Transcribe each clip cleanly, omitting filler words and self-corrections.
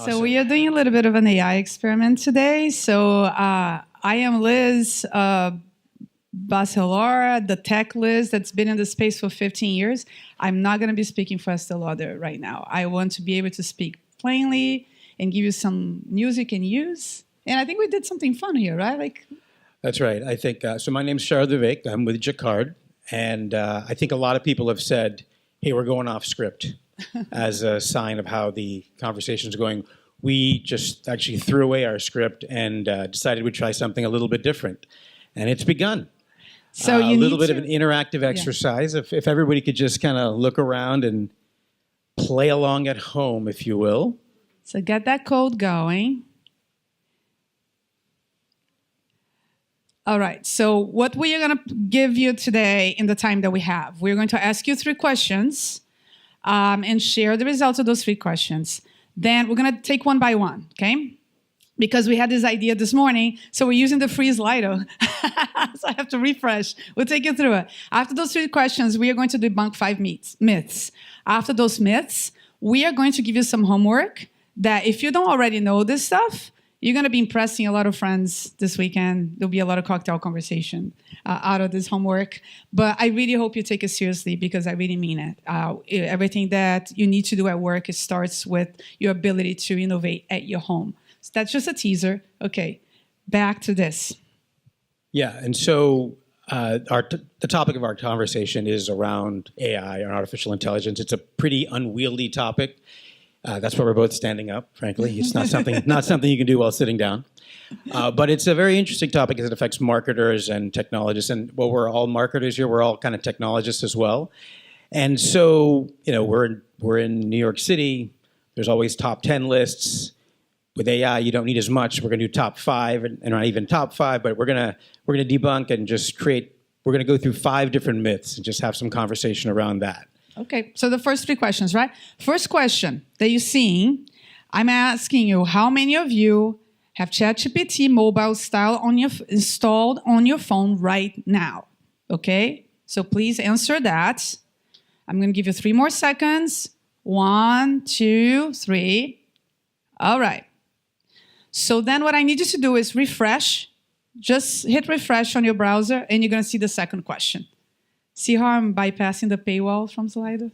So we are doing a little bit of an AI experiment today. So I am Liz Bacelar, the tech Liz that's been in the space for 15 years. I'm not going to be speaking for Estée Lauder right now. I want to be able to speak plainly and give you some news you can use. And I think we did something fun here, right? That's right. I think, so my name's Sharad Vivek. I'm with Jacquard. And I think a lot of people have said, hey, we're going off script as a sign of how the conversation's going. We just actually threw away our script and decided we'd try something a little bit different. And it's begun. So you a little need bit of an interactive exercise. Yeah. If everybody could just kind of look around and play along at home, if you will. So get that code going. All right, so what we are going to give you today in the time that we have, we're going to ask you 3 questions and share the results of those 3 questions. Then we're going to take one by one, okay? Because we had this idea this morning, so we're using the free Slido. So I have to refresh. We'll take you through it. After those 3 questions, we are going to debunk 5 myths. After those myths, we are going to give you some homework that if you don't already know this stuff, you're going to be impressing a lot of friends this weekend. There'll be a lot of cocktail conversation out of this homework. But I really hope you take it seriously because I really mean it. Everything that you need to do at work, it starts with your ability to innovate at your home. So that's just a teaser. Okay, back to this. Yeah, and so the topic of our conversation is around AI and artificial intelligence. It's a pretty unwieldy topic. That's why we're both standing up, frankly. It's not something you can do while sitting down. But it's a very interesting topic as it affects marketers and technologists. And well, we're all marketers here. We're all kind of technologists as well. And so, you know, we're in New York City. There's always top 10 lists. With AI, you don't need as much. We're going to do top 5, and not even top 5, but we're going to debunk and just create. We're going to go through 5 different myths and just have some conversation around that. Okay, so the first 3 questions, right? First question that you're seeing, I'm asking you, how many of you have ChatGPT mobile style installed on your phone right now? Okay, so please answer that. I'm going to give you 3 more seconds. 1, 2, 3. All right. So then what I need you to do is refresh. Just hit refresh on your browser, and you're going to see the second question. See how I'm bypassing the paywall from Slido?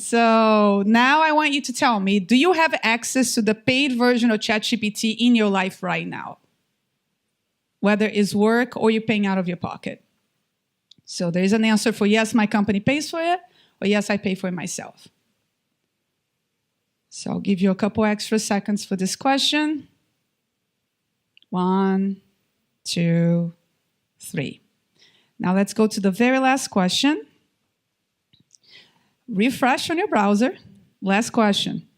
So now I want you to tell me, do you have access to the paid version of ChatGPT in your life right now? Whether it's work or you're paying out of your pocket. So there's an answer for yes, my company pays for it, or yes, I pay for it myself. So I'll give you a couple extra seconds for this question. 1, 2, 3. Now let's go to the very last question. Refresh on your browser. Last question.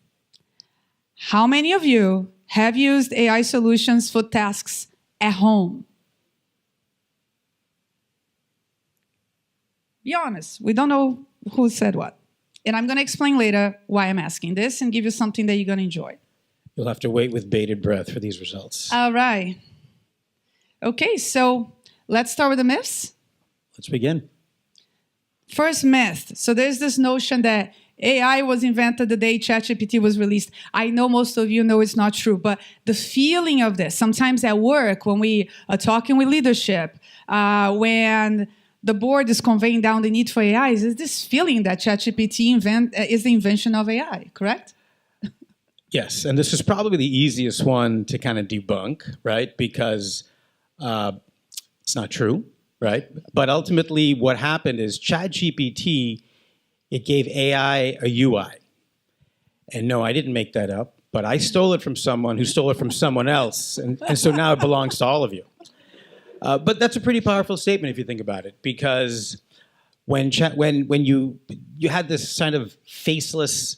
How many of you have used AI solutions for tasks at home? Be honest. We don't know who said what. And I'm going to explain later why I'm asking this and give you something that you're going to enjoy. You'll have to wait with bated breath for these results. All right. Okay, so let's start with the myths. Let's begin. First myth. So there's this notion that AI was invented the day ChatGPT was released. I know most of you know it's not true, but the feeling of this, sometimes at work, when we are talking with leadership, when the board is conveying down the need for AI, is this feeling that ChatGPT is the invention of AI, correct? Yes, and this is probably the easiest one to kind of debunk, right? Because it's not true. Right? But ultimately, what happened is ChatGPT, it gave AI a UI. And no, I didn't make that up, but I stole it from someone who stole it from someone else. And so now it belongs to all of you. But that's a pretty powerful statement if you think about it, because when you had this kind of faceless,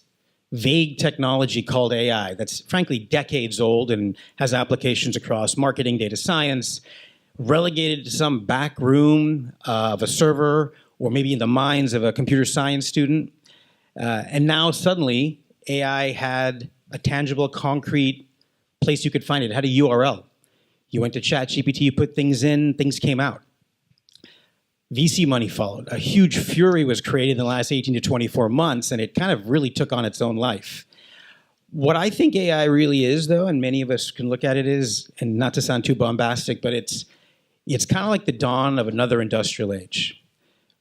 vague technology called AI that's frankly decades old and has applications across marketing, data science, relegated to some back room of a server or maybe in the minds of a computer science student. And now suddenly AI had a tangible, concrete place you could find it. It had a URL. You went to ChatGPT, you put things in, things came out. VC money followed. A huge fury was created in the last 18 to 24 months, and it kind of really took on its own life. What I think AI really is, though, and many of us can look at it is, and not to sound too bombastic, but it's kind of like the dawn of another industrial age,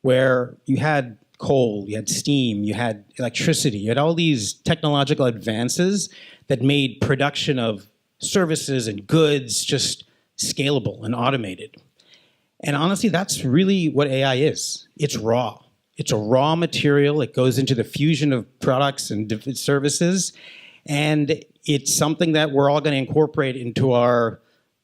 where you had coal, you had steam, you had electricity, you had all these technological advances that made production of services and goods just scalable and automated. And honestly, that's really what AI is. It's raw. It's a raw material. It goes into the fusion of products and different services. And it's something that we're all going to incorporate into our,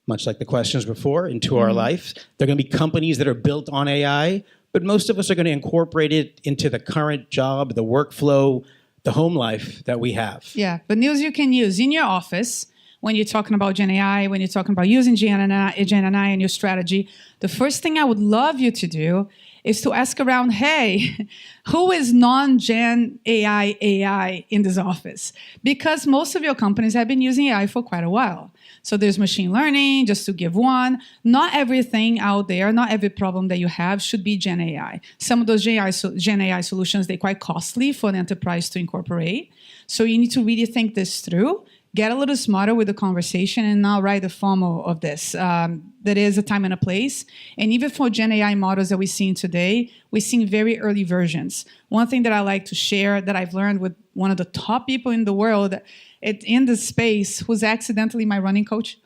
much like the questions before, into our life. There are going to be companies that are built on AI, but most of us are going to incorporate it into the current job, the workflow, the home life that we have. Yeah, but news you can use in your office when you're talking about Gen AI, when you're talking about using Gen AI in your strategy. The first thing I would love you to do is to ask around, hey, who is non-Gen AI in this office? Because most of your companies have been using AI for quite a while. So there's machine learning, just to give one. Not everything out there, not every problem that you have should be Gen AI. Some of those Gen AI solutions, they're quite costly for an enterprise to incorporate. So you need to really think this through. Get a little smarter with the conversation and not write the FOMO of this. There is a time and a place. And even for Gen AI models that we're seeing today, we're seeing very early versions. One thing that I like to share that I've learned with one of the top people in the world in this space, who's accidentally my running coach.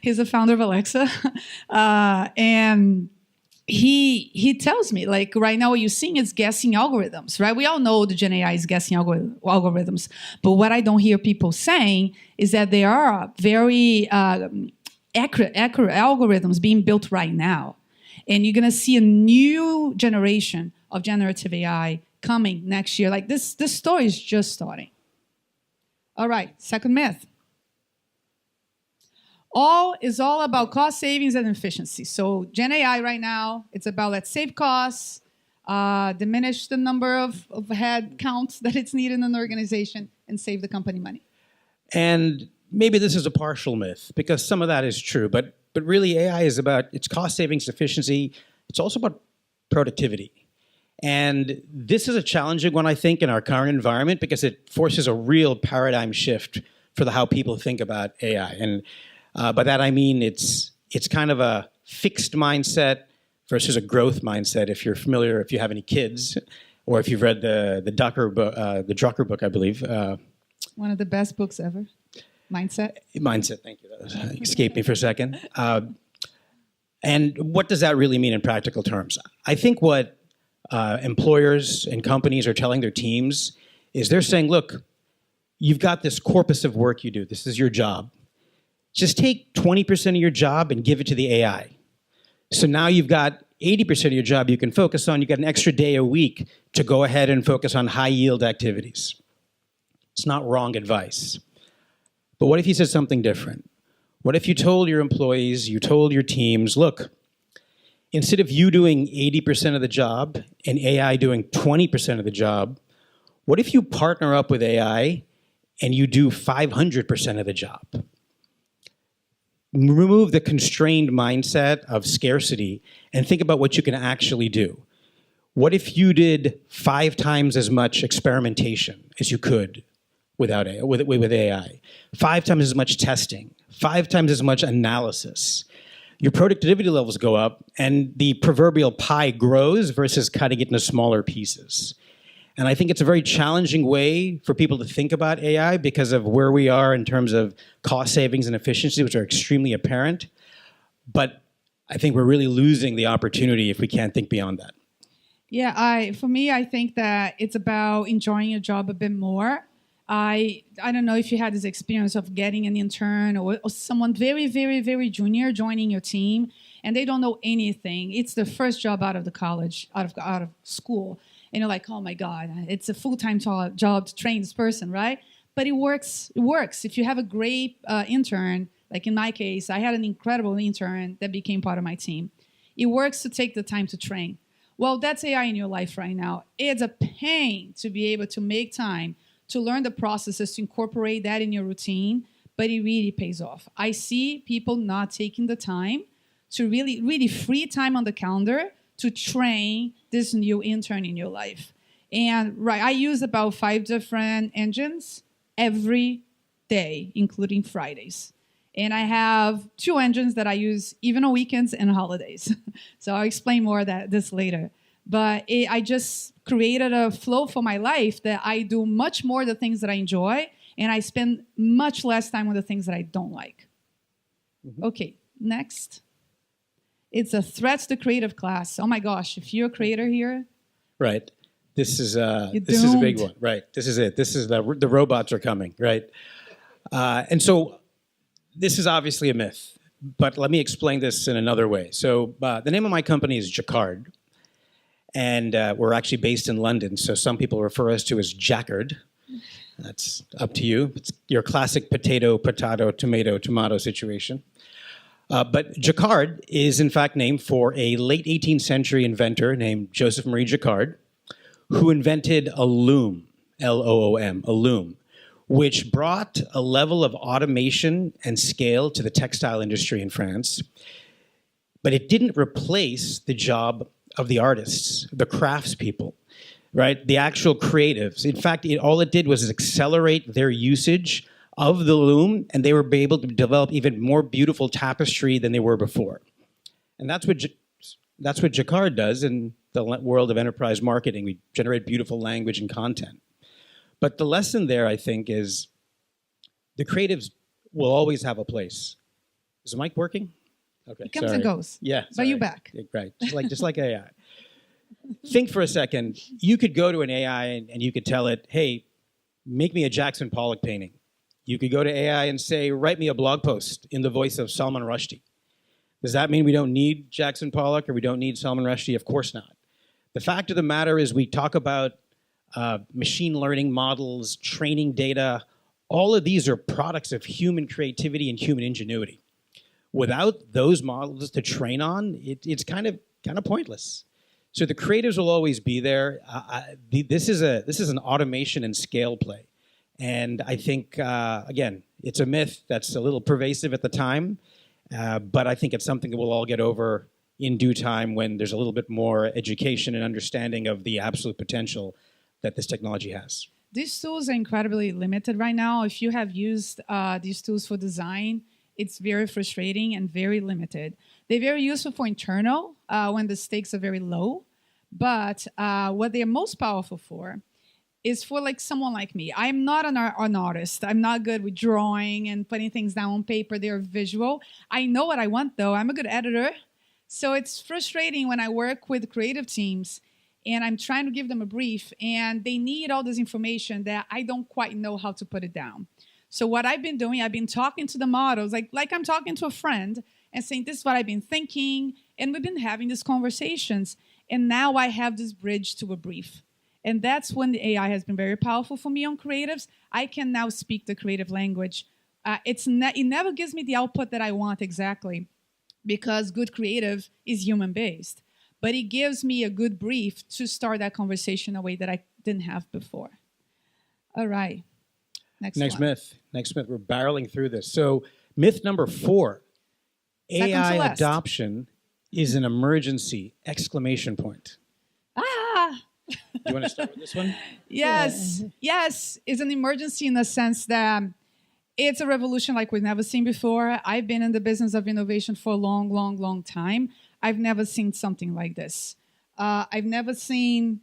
He's the founder of Alexa. And he tells me, like, right now what you're seeing is guessing algorithms, right? We all know the Gen AI is guessing algorithms. But what I don't hear people saying is that there are very accurate algorithms being built right now. And you're going to see a new generation of generative AI coming next year. Like this story is just starting. All right, second myth. All is all about cost savings and efficiency. So Gen AI right now, it's about let's save costs, diminish the number of head counts that it's needed in an organization, and save the company money. And maybe this is a partial myth, because some of that is true, but really AI is about its cost savings, efficiency. It's also about productivity. And this is a challenging one, I think, in our current environment, because it forces a real paradigm shift for how people think about AI. And by that I mean it's kind of a fixed mindset versus a growth mindset. If you're familiar, if you have any kids, or if you've read the Drucker book, I believe. One of the best books ever. Mindset. Thank you. That escaped me for a second. And what does that really mean in practical terms? I think what employers and companies are telling their teams is they're saying, look, you've got this corpus of work you do. This is your job. Just take 20% of your job and give it to the AI. So now you've got 80% of your job you can focus on. You've got an extra day a week to go ahead and focus on high-yield activities. It's not wrong advice. But what if you said something different? What if you told your employees, you told your teams, look, instead of you doing 80% of the job and AI doing 20% of the job, what if you partner up with AI and you do 500% of the job? Remove the constrained mindset of scarcity and think about what you can actually do. What if you did 5 times as much experimentation as you could with AI? 5 times as much testing, 5 times as much analysis. Your productivity levels go up and the proverbial pie grows versus cutting it into smaller pieces. And I think it's a very challenging way for people to think about AI because of where we are in terms of cost savings and efficiency, which are extremely apparent. But I think we're really losing the opportunity if we can't think beyond that. Yeah, for me, I think that it's about enjoying your job a bit more. I don't know if you had this experience of getting an intern or someone very, very, very junior joining your team, and they don't know anything. It's their first job out of the college, out of school. And you're like, oh my God, it's a full-time job to train this person, right? But it works. It works. If you have a great intern, like in my case, I had an incredible intern that became part of my team. It works to take the time to train. Well, that's AI in your life right now. It's a pain to be able to make time to learn the processes, to incorporate that in your routine, but it really pays off. I see people not taking the time to really, really free time on the calendar to train this new intern in your life. And right, I use about 5 different engines, every day, including Fridays. And I have 2 engines that I use even on weekends and holidays. So I'll explain more of this later. But I just created a flow for my life that I do much more the things that I enjoy, and I spend much less time on the things that I don't like. Mm-hmm. Okay, next. It's a threat to creative class. Oh my gosh, if you're a creator here. Right. This is a big one. Right. This is it. This is the robots are coming. Right. And so this is obviously a myth, but let me explain this in another way. So the name of my company is Jacquard, and we're actually based in London. So some people refer us to as Jacquard. That's up to you. It's your classic potato, tomato situation. But Jacquard is in fact named for a late 18th century inventor named Joseph Marie Jacquard, who invented a loom, L-O-O-M, a loom, which brought a level of automation and scale to the textile industry in France. But it didn't replace the job of the artists, the craftspeople, right? The actual creatives. In fact, all it did was accelerate their usage of the loom, and they were able to develop even more beautiful tapestry than they were before. And that's what Jacquard does in the world of enterprise marketing. We generate beautiful language and content. But the lesson there, I think, is the creatives will always have a place. Is the mic working? Okay, it comes and goes. Yeah, but you back. Right, just like AI. Think for a second. You could go to an AI and you could tell it, hey, make me a Jackson Pollock painting. You could go to AI and say, write me a blog post in the voice of Salman Rushdie. Does that mean we don't need Jackson Pollock or we don't need Salman Rushdie? Of course not. The fact of the matter is we talk about machine learning models, training data. All of these are products of human creativity and human ingenuity. Without those models to train on, it's kind of pointless. So the creatives will always be there. This is an automation and scale play. And I think, again, it's a myth that's a little pervasive at the time, but I think it's something that we'll all get over in due time when there's a little bit more education and understanding of the absolute potential that this technology has. These tools are incredibly limited right now. If you have used these tools for design, it's very frustrating and very limited. They're very useful for internal when the stakes are very low, but what they're most powerful for is for like someone like me. I'm not an artist. I'm not good with drawing and putting things down on paper. They're visual. I know what I want, though. I'm a good editor. So it's frustrating when I work with creative teams and I'm trying to give them a brief and they need all this information that I don't quite know how to put it down. So what I've been doing, I've been talking to the models, like I'm talking to a friend and saying, this is what I've been thinking. And we've been having these conversations. And now I have this bridge to a brief. And that's when the AI has been very powerful for me on creatives. I can now speak the creative language. It never gives me the output that I want exactly because good creative is human-based. But it gives me a good brief to start that conversation in a way that I didn't have before. All right. Next myth. We're barreling through this. So myth number 4, AI adoption is an emergency! Exclamation point. Do you want to start with this one? Yes. Yes, it's an emergency in the sense that it's a revolution like we've never seen before. I've been in the business of innovation for a long, long, long time. I've never seen something like this. I've never seen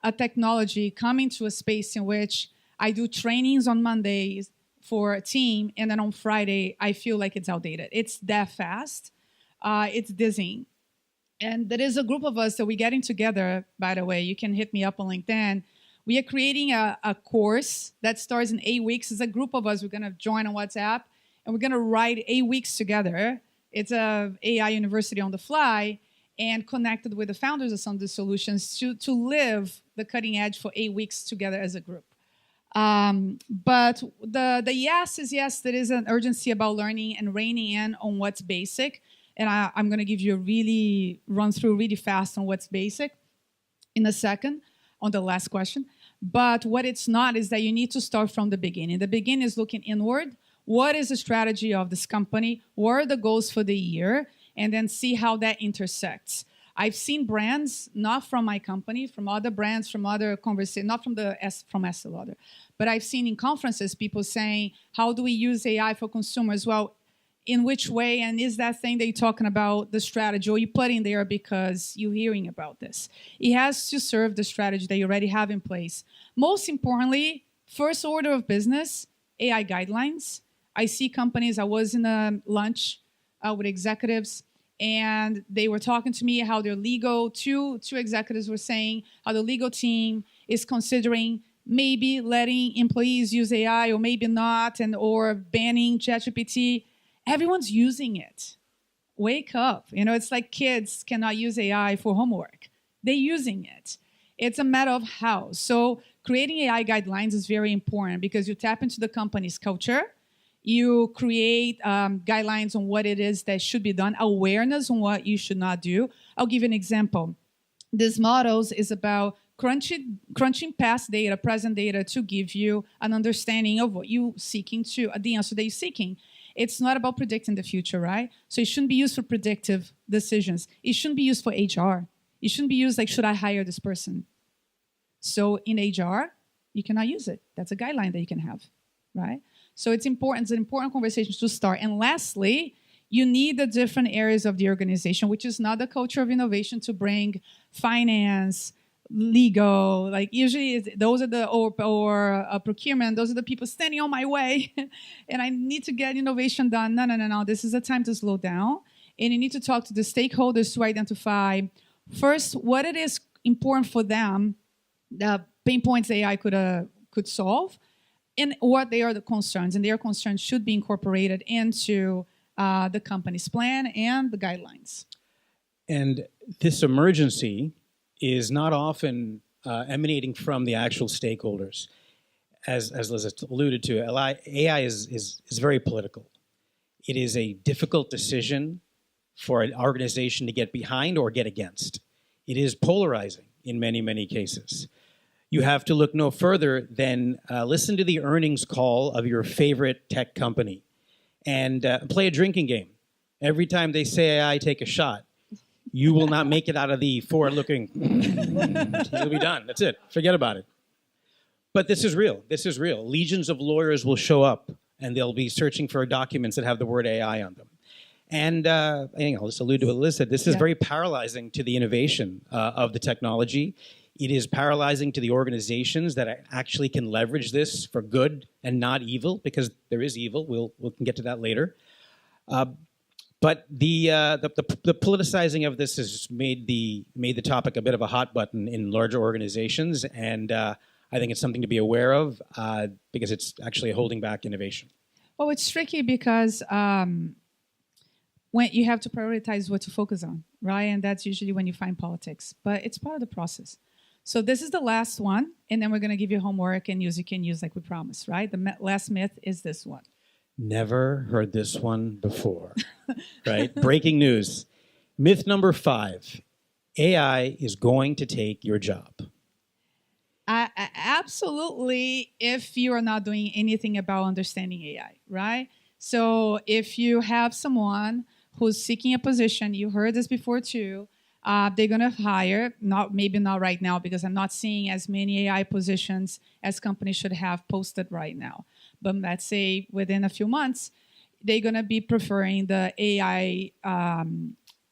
a technology come into a space in which I do trainings on Mondays for a team, and then on Friday, I feel like it's outdated. It's that fast. It's dizzying. And there is a group of us that we're getting together, by the way. You can hit me up on LinkedIn. We are creating a course that starts in 8 weeks. It's a group of us. We're going to join on WhatsApp, and we're going to write 8 weeks together. It's a AI university on the fly, and connected with the founders of some of the solutions to live the cutting edge for 8 weeks together as a group. But the yes is yes, there is an urgency about learning and reining in on what's basic. And I'm going to give you run through really fast on what's basic in a second on the last question. But what it's not is that you need to start from the beginning. The beginning is looking inward. What is the strategy of this company? What are the goals for the year? And then see how that intersects. I've seen brands, not from my company, from other brands, from other conversations, not from from Estée Lauder, but I've seen in conferences people saying, how do we use AI for consumers? Well, in which way, and is that thing that you're talking about the strategy, or you put in there because you're hearing about this? It has to serve the strategy that you already have in place. Most importantly, first order of business, AI guidelines. I see companies, I was in a lunch with executives, and they were talking to me how their legal, two executives were saying how the legal team is considering maybe letting employees use AI or maybe not, and or banning ChatGPT. Everyone's using it. Wake up. You know, it's like kids cannot use AI for homework. They're using it. It's a matter of how. So creating AI guidelines is very important because you tap into the company's culture. You create guidelines on what it is that should be done, awareness on what you should not do. I'll give you an example. These models is about crunching past data, present data, to give you an understanding of what you're seeking to, the answer that you're seeking. It's not about predicting the future, right? So it shouldn't be used for predictive decisions. It shouldn't be used for HR. It shouldn't be used like, should I hire this person? So in HR, you cannot use it. That's a guideline that you can have, right? So it's important. It's an important conversation to start. And lastly, you need the different areas of the organization, which is not the culture of innovation, to bring finance, legal, like usually those are the, or procurement, those are the people standing on my way and I need to get innovation done. No. This is a time to slow down. And you need to talk to the stakeholders to identify first what it is important for them, the pain points AI could solve, and what they are the concerns. And their concerns should be incorporated into the company's plan and the guidelines. And this emergency is not often emanating from the actual stakeholders. As Liz alluded to, AI is very political. It is a difficult decision for an organization to get behind or get against. It is polarizing in many, many cases. You have to look no further than listen to the earnings call of your favorite tech company and play a drinking game. Every time they say AI, take a shot. You will not make it out of the forward-looking. You'll be done. That's it. Forget about it. But this is real. This is real. Legions of lawyers will show up, and they'll be searching for documents that have the word AI on them. And I'll just allude to what Liz said. This is very paralyzing to the innovation of the technology. It is paralyzing to the organizations that actually can leverage this for good and not evil, because there is evil. We can get to that later. But the politicizing of this has made the topic a bit of a hot button in larger organizations, and I think it's something to be aware of because it's actually holding back innovation. Well, it's tricky because when you have to prioritize what to focus on, right? And that's usually when you find politics, but it's part of the process. So this is the last one, and then we're going to give you homework and you can use like we promised, right? The last myth is this one. Never heard this one before, right? Breaking news. Myth number 5, AI is going to take your job. Absolutely, if you are not doing anything about understanding AI, right? So if you have someone who's seeking a position, you heard this before too, they're going to hire, maybe not right now because I'm not seeing as many AI positions as companies should have posted right now. But let's say within a few months, they're going to be preferring the AI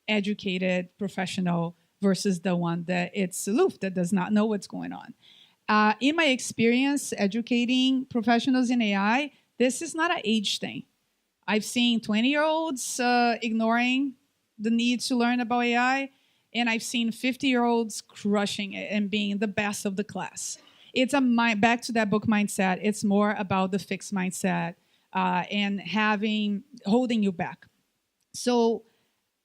educated professional versus the one that it's aloof, that does not know what's going on. In my experience educating professionals in AI, this is not an age thing. I've seen 20-year-olds ignoring the need to learn about AI, and I've seen 50-year-olds crushing it and being the best of the class. It's back to that book mindset. It's more about the fixed mindset and holding you back. So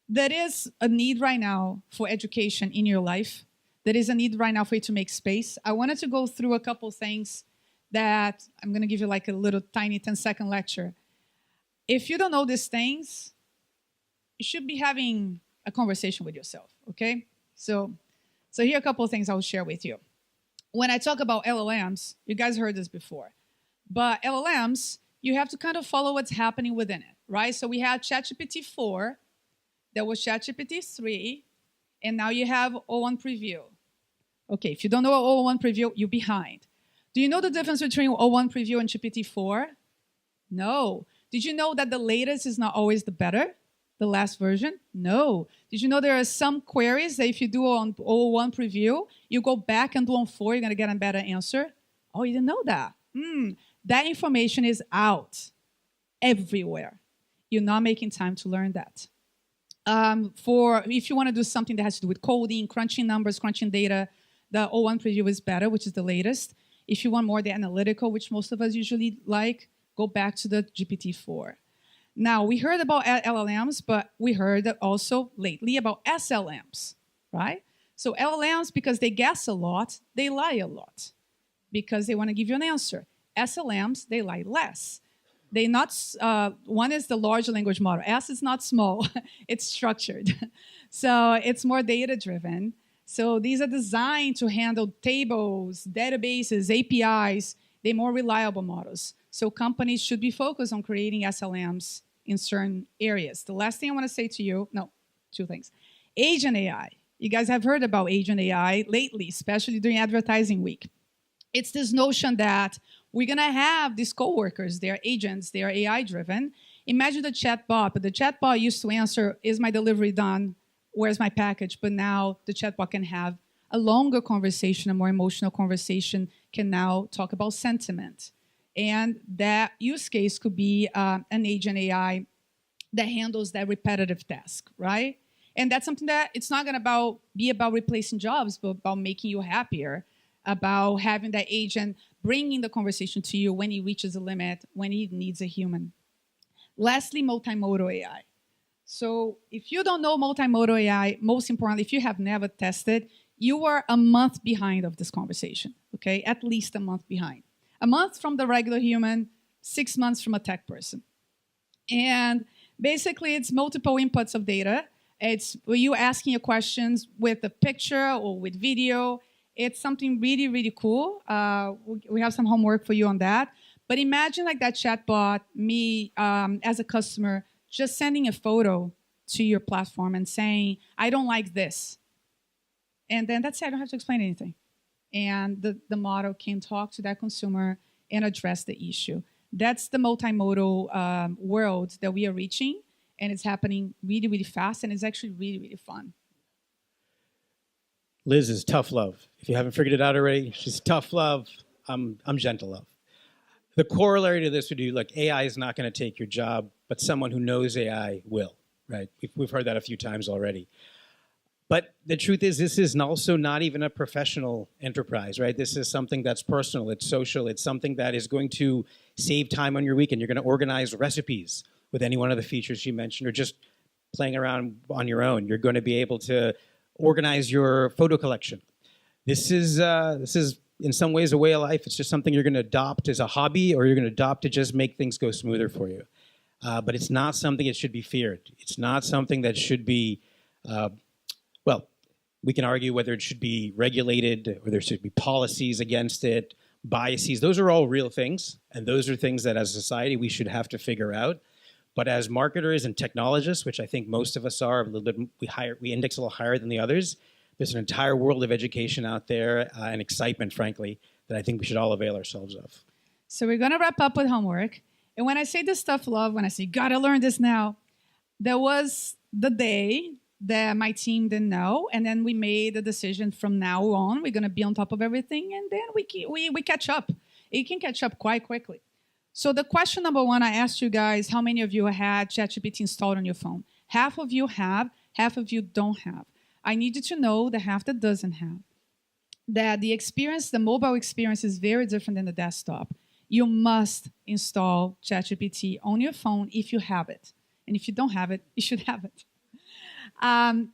there is a need right now for education in your life. There is a need right now for you to make space. I wanted to go through a couple things that I'm going to give you like a little tiny 10-second lecture. If you don't know these things, you should be having a conversation with yourself, okay? So here are a couple of things I will share with you. When I talk about LLMs, you guys heard this before, but LLMs, you have to kind of follow what's happening within it, right? So we had ChatGPT 4, there was ChatGPT 3, And now you have O1 preview. Okay, if you don't know O1 preview, you're behind. Do you know the difference between O1 preview and GPT-4? No. Did you know that the latest is not always the better? The last version? No. Did you know there are some queries that if you do on O1 preview, you go back and do on 4, you're going to get a better answer? Oh, you didn't know that? That information is out everywhere. You're not making time to learn that. For if you want to do something that has to do with coding, crunching numbers, crunching data, the O1 preview is better, which is the latest. If you want more the analytical, which most of us usually like, go back to the GPT-4. Now, we heard about LLMs, but we heard also lately about SLMs, right? So LLMs, because they guess a lot, they lie a lot because they want to give you an answer. SLMs, they lie less. They not, one is the large language model. S is not small, it's structured. So it's more data-driven. So these are designed to handle tables, databases, APIs. They're more reliable models. So companies should be focused on creating SLMs in certain areas. The last thing I want to say to you, no, two things. Agent AI. You guys have heard about Agent AI lately, especially during advertising week. It's this notion that we're going to have these coworkers, they're agents, they are AI-driven. Imagine the chatbot, but the chatbot used to answer, is my delivery done? Where's my package? But now the chatbot can have a longer conversation, a more emotional conversation, can now talk about sentiment. And that use case could be an agent AI that handles that repetitive task, right? And that's something that it's not going to be about replacing jobs, but about making you happier, about having that agent bringing the conversation to you when he reaches a limit, when he needs a human. Lastly, multimodal AI. So if you don't know multimodal AI, most importantly, if you have never tested, you are a month behind of this conversation, okay? At least a month behind. A month from the regular human, 6 months from a tech person. And basically, it's multiple inputs of data. It's you asking your questions with a picture or with video. It's something really, really cool. We have some homework for you on that. But imagine like that chatbot, me as a customer, just sending a photo to your platform and saying, I don't like this. And then that's it, I don't have to explain anything. And the model can talk to that consumer and address the issue. That's the multimodal world that we are reaching, and it's happening really, really fast, and it's actually really, really fun. Liz is tough love. If you haven't figured it out already, she's tough love. I'm gentle love. The corollary to this would be, look, AI is not going to take your job, but someone who knows AI will, right? We've heard that a few times already. But the truth is, this is also not even a professional enterprise, right? This is something that's personal, it's social, it's something that is going to save time on your weekend. You're going to organize recipes with any one of the features you mentioned, or just playing around on your own. You're going to be able to organize your photo collection. This is in some ways a way of life. It's just something you're going to adopt as a hobby, or you're going to adopt to just make things go smoother for you. But it's not something that should be feared. It's not something that should be... well, we can argue whether it should be regulated or there should be policies against it, biases. Those are all real things, and those are things that as a society we should have to figure out. But as marketers and technologists, which I think most of us are, a little bit, we index a little higher than the others, there's an entire world of education out there and excitement, frankly, that I think we should all avail ourselves of. So we're going to wrap up with homework. And when I say this stuff, love, when I say, gotta learn this now, there was the day that my team didn't know, and then we made the decision from now on, we're going to be on top of everything, and then we catch up. It can catch up quite quickly. So the question number one, I asked you guys, how many of you had ChatGPT installed on your phone? Half of you have, half of you don't have. I need you to know the half that doesn't have, that the experience, the mobile experience is very different than the desktop. You must install ChatGPT on your phone if you have it. And if you don't have it, you should have it.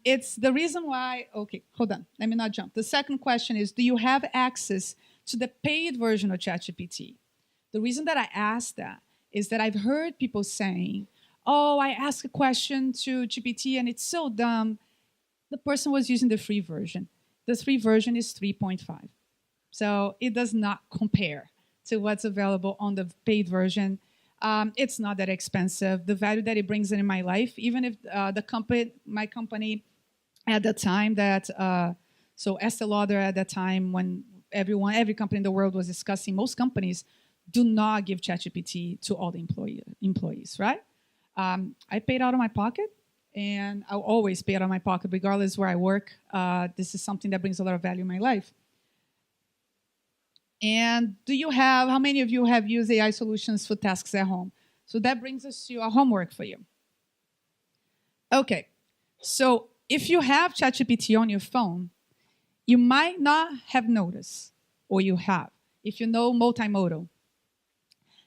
It's the reason why, okay, hold on, let me not jump. The second question is, do you have access to the paid version of ChatGPT? The reason that I asked that is that I've heard people saying, oh, I asked a question to GPT and it's so dumb. The person was using the free version. The free version is 3.5. So it does not compare to what's available on the paid version. It's not that expensive. The value that it brings in my life, even if my company at the time that, so Estée Lauder at that time when every company in the world was discussing, most companies do not give ChatGPT to all the employees, right? I paid out of my pocket, and I'll always pay out of my pocket regardless where I work. This is something that brings a lot of value in my life. And how many of you have used AI solutions for tasks at home? So that brings us to a homework for you. Okay, so if you have ChatGPT on your phone, you might not have noticed, or you have, if you know multimodal,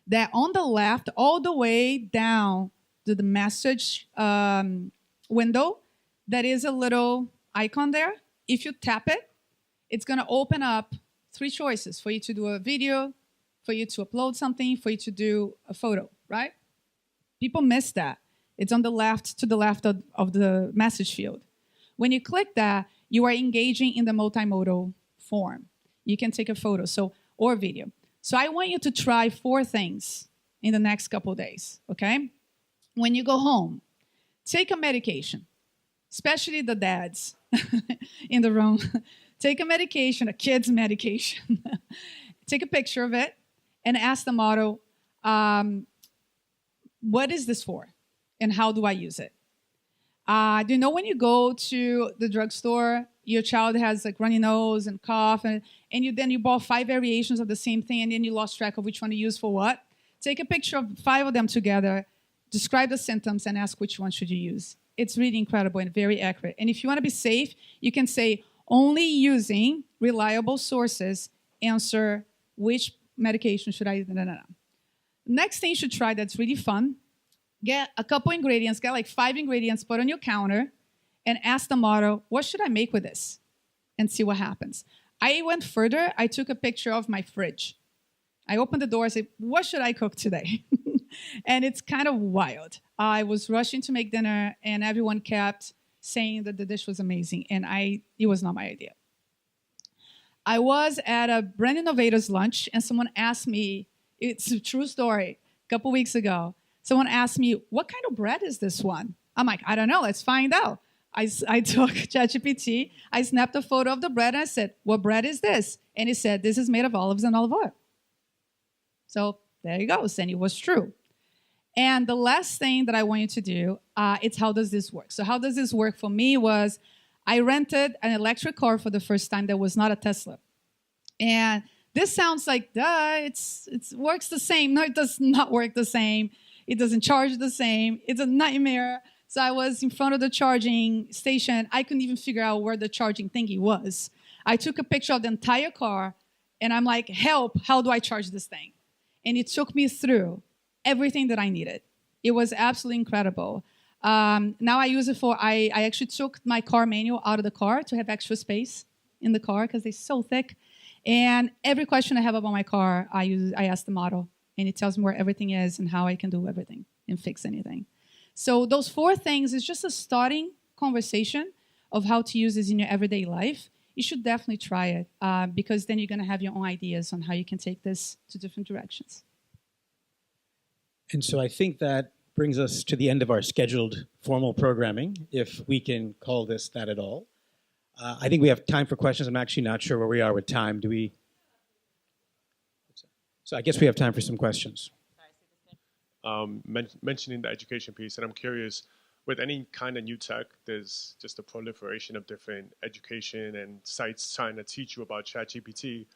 that on the left, all the way down to the message window, there is a little icon there. If you tap it, it's going to open up 3 choices for you to do a video, for you to upload something, for you to do a photo, right? People miss that. It's on the left, to the left of the message field. When you click that, you are engaging in the multimodal form. You can take a photo or video. So I want you to try 4 things in the next couple of days, okay? When you go home, take a medication, especially the dads in the room. Take a medication, a kid's medication. Take a picture of it and ask the model, what is this for? And how do I use it? Do you know when you go to the drugstore, your child has like runny nose and cough, and you bought 5 variations of the same thing, and then you lost track of which one to use for what? Take a picture of 5 of them together, describe the symptoms, and ask which one should you use. It's really incredible and very accurate. And if you want to be safe, you can say, only using reliable sources, answer which medication should I use. Next thing you should try that's really fun, get a couple ingredients, get like 5 ingredients, put on your counter, and ask the model, what should I make with this? And see what happens. I went further. I took a picture of my fridge. I opened the door and said, what should I cook today? And it's kind of wild. I was rushing to make dinner, and everyone kept saying that the dish was amazing, and it was not my idea. I was at a brand Innovators lunch, and someone asked me, it's a true story, a couple weeks ago, someone asked me, what kind of bread is this one? I'm like, I don't know, let's find out. I took ChatGPT, I snapped a photo of the bread, and I said, what bread is this? And it said, this is made of olives and olive oil. So there you go, and it was true. And the last thing that I want you to do, it's how does this work? So how does this work for me was I rented an electric car for the first time that was not a Tesla. And this sounds like, duh, it works the same. No, it does not work the same. It doesn't charge the same. It's a nightmare. So I was in front of the charging station. I couldn't even figure out where the charging thingy was. I took a picture of the entire car, and I'm like, help, how do I charge this thing? And it took me through everything that I needed. It was absolutely incredible. Now I use it I actually took my car manual out of the car to have extra space in the car because they're so thick. And every question I have about my car, I ask the model, and it tells me where everything is and how I can do everything and fix anything. So those 4 things is just a starting conversation of how to use this in your everyday life. You should definitely try it because then you're going to have your own ideas on how you can take this to different directions. And so I think that brings us to the end of our scheduled formal programming, if we can call this that at all. I think we have time for questions. I'm actually not sure where we are with time. Do we? So I guess we have time for some questions. Mentioning the education piece, and I'm curious, with any kind of new tech, there's just a proliferation of different education and sites trying to teach you about ChatGPT.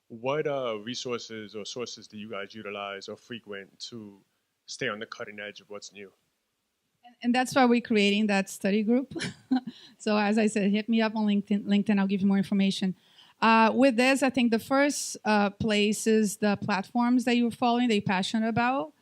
What resources or sources do you guys utilize or frequent to stay on the cutting edge of what's new? And that's why we're creating that study group. So as I said, hit me up on LinkedIn. I'll give you more information. With this, I think the first place is the platforms that you're following, that you're passionate about.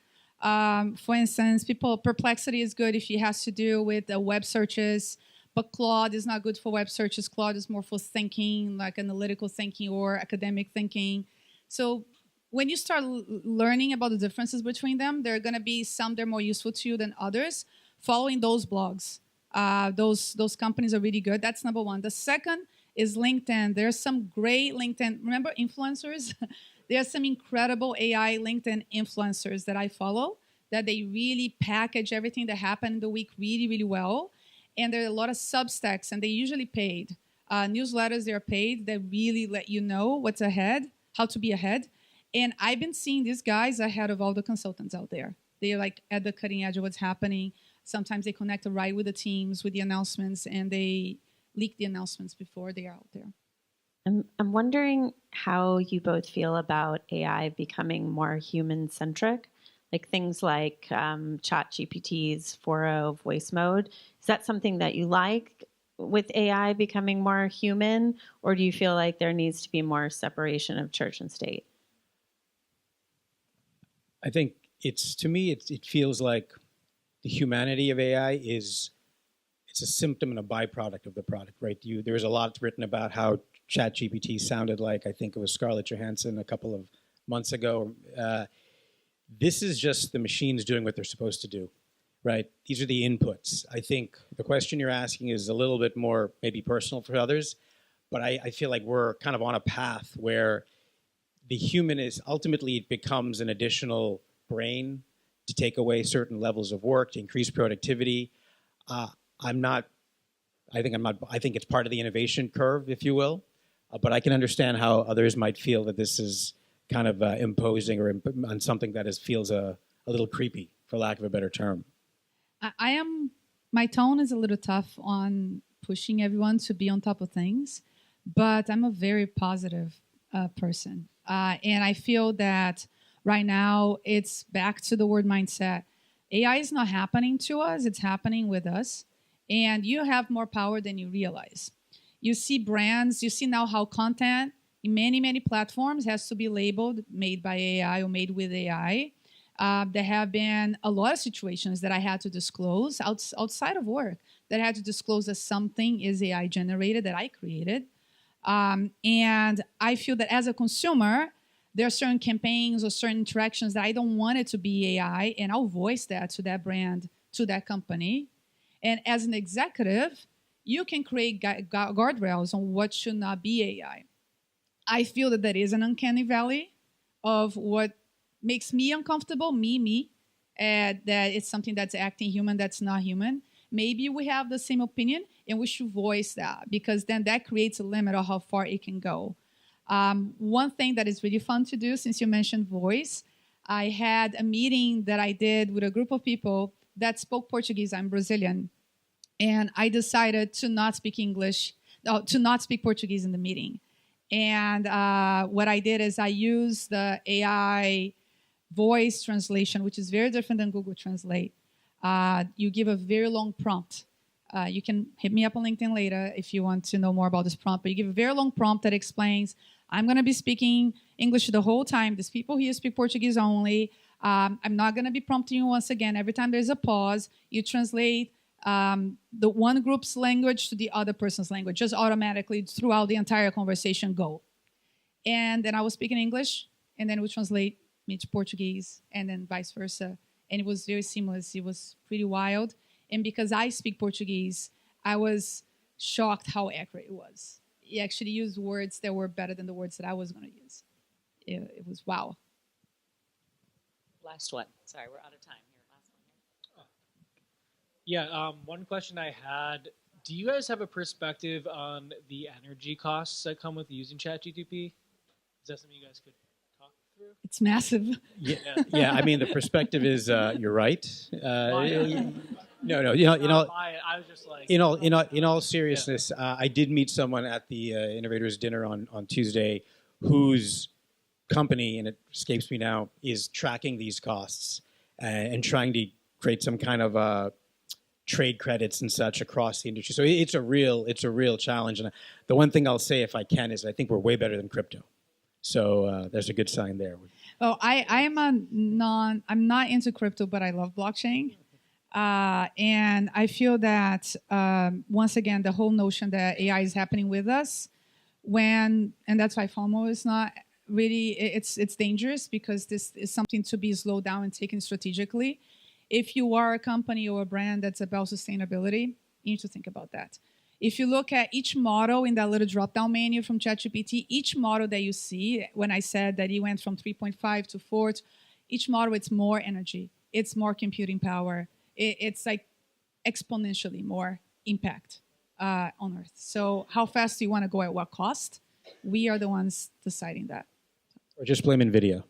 For instance, Perplexity is good if it has to do with web searches, but Claude is not good for web searches. Claude is more for thinking, like analytical thinking or academic thinking. So when you start learning about the differences between them, there are going to be some that are more useful to you than others. Following those blogs, those companies are really good. That's number one. The second is LinkedIn. There's some great LinkedIn. Remember influencers? There are some incredible AI LinkedIn influencers that I follow that they really package everything that happened in the week really, really well. And there are a lot of Substacks, and they usually paid. Newsletters, they're paid, that really let you know what's ahead, how to be ahead. And I've been seeing these guys ahead of all the consultants out there. They're like at the cutting edge of what's happening. Sometimes they connect right with the teams, with the announcements, and they leak the announcements before they are out there. I'm wondering how you both feel about AI becoming more human-centric, like things like ChatGPT's 4.0 voice mode. Is that something that you like with AI becoming more human, or do you feel like there needs to be more separation of church and state? I think to me, it feels like the humanity of AI it's a symptom and a byproduct of the product, right? There's a lot written about how ChatGPT sounded like, I think it was Scarlett Johansson a couple of months ago. This is just the machines doing what they're supposed to do, right? These are the inputs. I think the question you're asking is a little bit more maybe personal for others, but I feel like we're kind of on a path where the human is ultimately, it becomes an additional brain to take away certain levels of work, to increase productivity. I think it's part of the innovation curve, if you will. But I can understand how others might feel that this is kind of imposing or on something that feels a little creepy, for lack of a better term. My tone is a little tough on pushing everyone to be on top of things, but I'm a very positive person. And I feel that right now it's back to the word mindset. AI is not happening to us, it's happening with us. And you have more power than you realize. You see brands, you see now how content in many, many platforms has to be labeled made by AI or made with AI. There have been a lot of situations that I had to disclose outside of work, that I had to disclose that something is AI generated, that I created. And I feel that as a consumer, there are certain campaigns or certain interactions that I don't want it to be AI, and I'll voice that to that brand, to that company. And as an executive, you can create guardrails on what should not be AI. I feel that there is an uncanny valley of what makes me uncomfortable, that it's something that's acting human, that's not human. Maybe we have the same opinion, and we should voice that, because then that creates a limit of how far it can go. One thing that is really fun to do, since you mentioned voice, I had a meeting that I did with a group of people that spoke Portuguese. I'm Brazilian. And I decided to not speak Portuguese in the meeting. And what I did is I used the AI voice translation, which is very different than Google Translate. You give a very long prompt. You can hit me up on LinkedIn later if you want to know more about this prompt. But you give a very long prompt that explains, I'm going to be speaking English the whole time. There's people here speak Portuguese only. I'm not going to be prompting you once again. Every time there's a pause, you translate the one group's language to the other person's language, just automatically throughout the entire conversation go. And then I was speaking English, and then we translate me to Portuguese, and then vice versa. And it was very seamless. It was pretty wild. And because I speak Portuguese, I was shocked how accurate it was. He actually used words that were better than the words that I was going to use. It was wow. Last one. Sorry, we're out of time here. Last one here. Yeah, one question I had. Do you guys have a perspective on the energy costs that come with using ChatGPT? Is that something you guys could talk through? It's massive. Yeah. I mean, the perspective is you're right. No. I was just like. In all seriousness, I did meet someone at the Innovators dinner on Tuesday, whose company, and it escapes me now, is tracking these costs and trying to create some kind of trade credits and such across the industry. So it's a real challenge. And the one thing I'll say, if I can, is I think we're way better than crypto. So there's a good sign there. Oh, I'm not into crypto, but I love blockchain. And I feel that, once again, the whole notion that AI is happening with us, and that's why FOMO is not really, it's dangerous, because this is something to be slowed down and taken strategically. If you are a company or a brand that's about sustainability, you need to think about that. If you look at each model in that little drop-down menu from ChatGPT, each model that you see, when I said that it went from 3.5 to 4, each model, it's more energy, it's more computing power, it's like exponentially more. impact on Earth. So how fast do you want to go at what cost? We are the ones deciding that. Or just blame NVIDIA.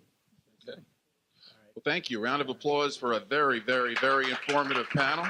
Okay. Well, thank you. Round of applause for a very, very, very informative panel.